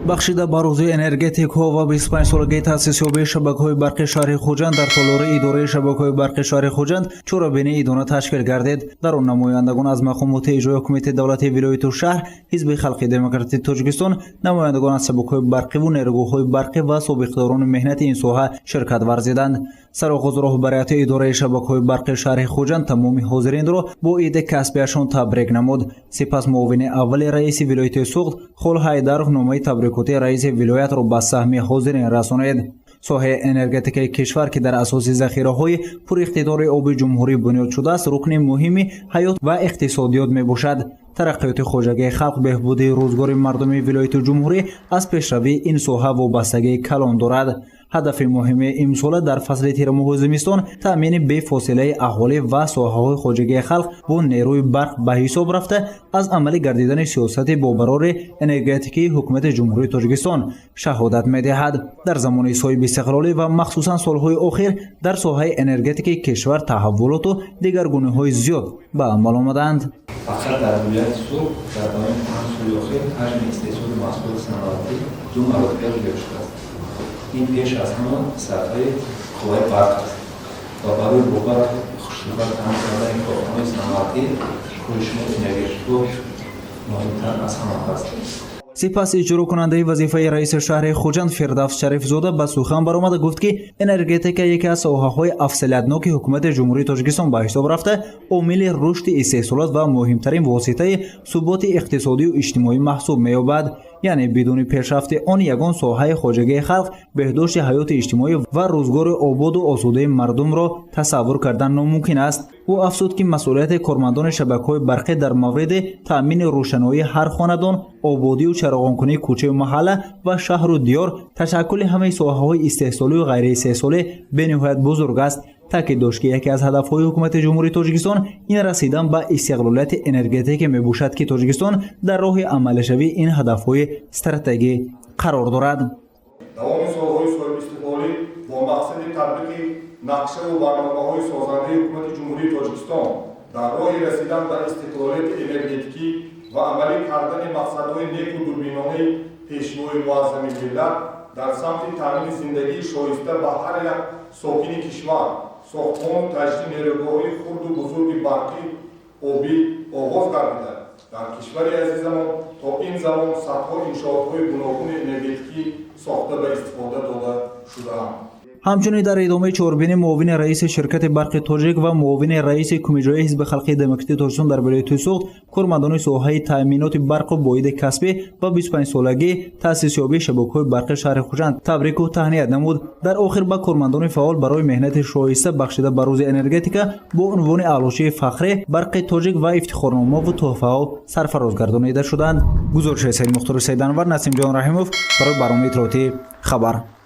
бахшида ба рӯзи энергетикҳо ва 25 солагии таъсисёбии шабакаҳои барқи шаҳри Хуҷанд дар толори идораи шабакаҳои барқи шаҳри Хуҷанд чорабинии идона ташкил гардид. Дар он намояндагон аз мақомоти иҷрои ҳукумати давлати вилояту шаҳр, ҳизби халқи демократии Тоҷикистон, намояндагон аз шабакаҳои барқиву нерӯгоҳҳои барқӣ ва собиқдорони меҳнати ин соҳа ширкат варзиданд. Сароғоз роҳбарияти идораи шабакаҳои барқи шаҳри Хуҷанд тамоми ҳозиринро бо иди касбиашон табрик намуд. Сипас муовини аввали раиси вилояти Суғд Хол Ҳайдаров номаи табрикоти раиси вилоятро ба саҳми ҳозирин расонид. соҳаи энергетикаи кишвар ки дар асоси захираҳои пуриқтидори оби ҷумҳурӣ бунёд шудааст, рукни муҳими ҳаёт ва иқтисодиёт мебошад. тараққиёти хоҷагии халқ беҳбуди рӯзгори мардуми вилояти ҷумҳурӣ аз пешравии ин соҳа вобастагии калон дорад. ҳадафи муҳими имсола дар фасли тирамоҳи зимистон таъмини бефосилаи аҳолӣ ва соҳаҳои хоҷагии халқ бо нерӯи барқ ба ҳисоб рафта аз амалӣ гардидани сиёсати бобарори энергетикии ҳукумати ҷумҳурии Тоҷикистон шаҳодат медиҳад. дар замони соҳиби истиқлолӣ ва махсусан солҳои охир дар соҳаи энергетикаи кишвар таҳаввулоту дигаргунаҳои зиёд ба амал омаданд. Фақат дар вилояти Суғд дар давоми 5 соли охир ҳаҷми истеҳсоли маҳсулоти саноатӣ 2 маротиба зиёд шудааст. ин пеш аз ҳама сатҳаи қувваи барқ аст ва барои бобар хушнувар таъмин кардани корхонаҳои саноатӣ кори шумо энергетикҳо муҳимтар аз ҳама аст. сипас иҷрокунандаи вазифаи раиси шаҳри Хуҷанд Фирдавс Шарифзода ба сухан баромада гуфт ки энергетика яке аз соҳаҳои афзалиятноки ҳукумати ҷумҳурии Тоҷикистон ба ҳисоб рафта омили рушди истеҳсолот ва муҳимтарин воситаи суботи иқтисодию иҷтимоӣ маҳсуб меёбад. яъне бидуни пешрафти он ягон соҳаи хоҷагии халқ беҳдошти ҳаёти иҷтимоӣ ва рӯзгори ободу осудаи мардумро тасаввур кардан номумкин аст. ӯ афзуд ки масъулияти кормандони шабакаҳои барқӣ дар мавриди таъмини рӯшноии ҳар хонадон, ободию чароғонкунии кӯчаю маҳалла ва шаҳру диёр, ташаккули ҳамаи соҳаҳои истеҳсолию ғайриистеҳсолӣ бениҳоят бузург аст. таъкид дошт ки яке аз ҳадафҳои ҳукумати ҷумҳурии Тоҷикистон ин расидан ба истиқлолияти энергетикӣ мебошад ки Тоҷикистон дар роҳи амалишавии ин ҳадафҳои стратегӣ қарор дорад. давоми солҳои соҳиби истиқлолӣ бо мақсади татбиқи нақшаву барномаҳои созандаи ҳукумати ҷумҳурии Тоҷикистон дар роҳи расидан ба истиқлолияти энергетикӣ ва амалӣ кардани мақсадҳои неку дурбинонаи пешниҳои муаззами миллат дар самти таъмини зиндагии шоиста ба ҳар як сокини кишвар сохтмону таҷдид нерӯгоҳҳои хурду бузурги барқӣ обӣ оғоз гардида. дар кишвари азизамон то ин замон садҳо иншоотҳои гуногуни энергетикӣ сохта ба истифода дода шудаанд. ҳамчунин дар идомаи чорбини муовини раиси ширкати барқи тоҷик ва муовини раиси кумиҷои ҳизби халқи демократии Тоҷикистон дар вилояти Суғд кормандони соҳаи таъминоти барқу бо иди касбӣ ва 25 солагии таъсисёбии шабакаҳои барқи шаҳри Хуҷанд табрику таҳният намуд. дар охир ба кормандони фаъол барои меҳнати шоиста бахшида ба рӯзи энергетика бо унвони аълошии фахрӣ барқи тоҷик ва ифтихорномаву тӯҳфаҳо сарфароз гардонида шуданд. гузориши Сайид Мухтори Сайданвар, Насимҷон Раҳимов барои барномаи иттилоотии Хабар.